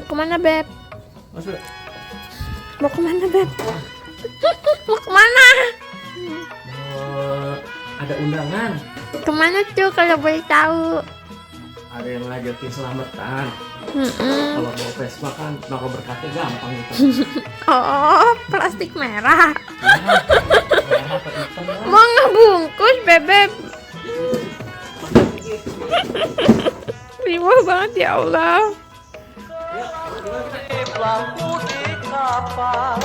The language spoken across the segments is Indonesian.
kemana, Beb? Masuk. Mau kemana, Beb? Mau kemana? Ada undangan. Kemana tuh kalau boleh tahu? Ada yang ngajakin selamatan. Kalau bawa Vespa kan nongkrong berkatnya gampang gitu. Oh, plastik merah. Merah atau hitam lah. Mau ngebungkus, Bebek. Riwah banget ya Allah. Lampu di kapal,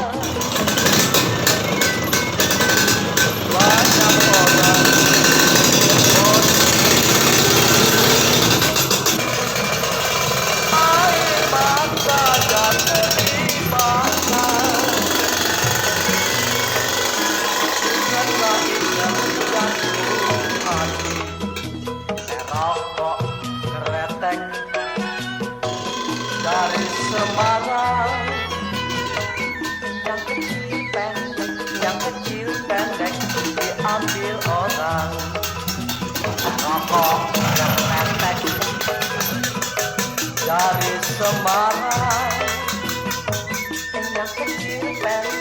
banyak orang air mata jatuh di mata, dengan langit yang jatuh hati, rokok keretek dari Semarang, yang kecil pendek diambil orang, rokok keretek dari Semarang, yang kecil pendek